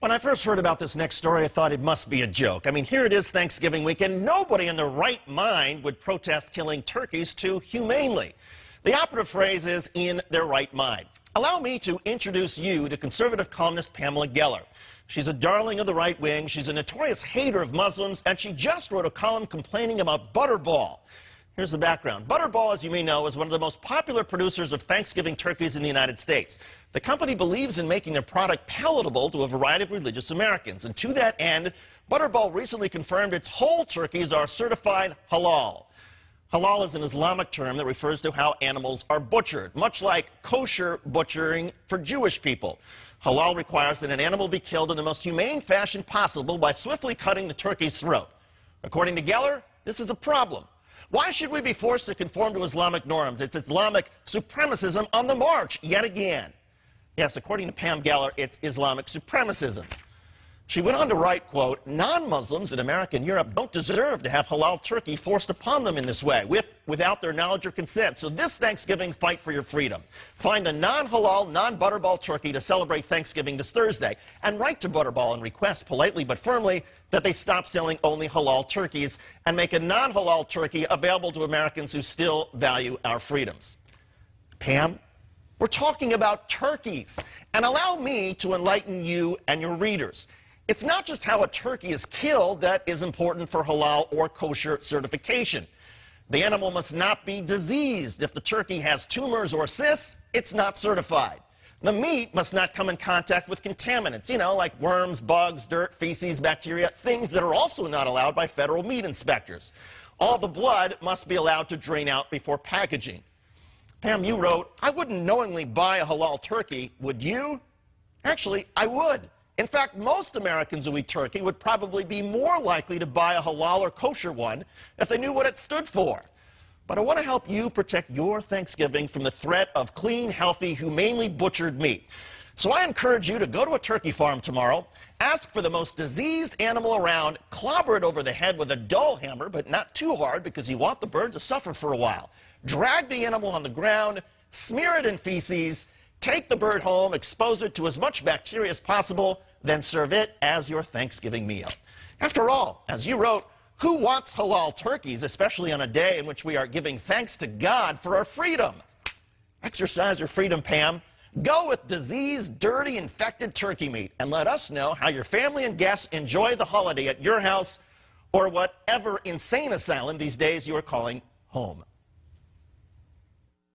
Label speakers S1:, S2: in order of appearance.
S1: When I first heard about this next story, I thought it must be a joke. I mean, here it is Thanksgiving week, and nobody in their right mind would protest killing turkeys too humanely. The operative phrase is in their right mind. Allow me to introduce you to conservative columnist Pamela Geller. She's a darling of the right wing, she's a notorious hater of Muslims, and she just wrote a column complaining about Butterball. Here's the background. Butterball, as you may know, is one of the most popular producers of Thanksgiving turkeys in the United States. The company believes in making their product palatable to a variety of religious Americans. And to that end, Butterball recently confirmed its whole turkeys are certified halal. Halal is an Islamic term that refers to how animals are butchered, much like kosher butchering for Jewish people. Halal requires that an animal be killed in the most humane fashion possible by swiftly cutting the turkey's throat. According to Geller, this is a problem. Why should we be forced to conform to Islamic norms? It's Islamic supremacism on the march yet again. Yes, according to Pam Geller, it's Islamic supremacism. She went on to write, quote, non-Muslims in America and Europe don't deserve to have halal turkey forced upon them in this way, without their knowledge or consent. So this Thanksgiving, fight for your freedom. Find a non-halal, non-Butterball turkey to celebrate Thanksgiving this Thursday, and write to Butterball and request politely but firmly that they stop selling only halal turkeys and make a non-halal turkey available to Americans who still value our freedoms. Pam, we're talking about turkeys, and allow me to enlighten you and your readers. It's not just how a turkey is killed that is important for halal or kosher certification. The animal must not be diseased. If the turkey has tumors or cysts, it's not certified. The meat must not come in contact with contaminants, like worms, bugs, dirt, feces, bacteria, things that are also not allowed by federal meat inspectors. All the blood must be allowed to drain out before packaging. Pam, you wrote, I wouldn't knowingly buy a halal turkey, would you? Actually, I would. In fact, most Americans who eat turkey would probably be more likely to buy a halal or kosher one if they knew what it stood for. But I want to help you protect your Thanksgiving from the threat of clean, healthy, humanely butchered meat. So I encourage you to go to a turkey farm tomorrow, ask for the most diseased animal around, clobber it over the head with a dull hammer, but not too hard because you want the bird to suffer for a while. Drag the animal on the ground, smear it in feces, take the bird home, expose it to as much bacteria as possible, then serve it as your Thanksgiving meal. After all, as you wrote, who wants halal turkeys, especially on a day in which we are giving thanks to God for our freedom? Exercise your freedom, Pam. Go with diseased, dirty, infected turkey meat, and let us know how your family and guests enjoy the holiday at your house or whatever insane asylum these days you are calling home.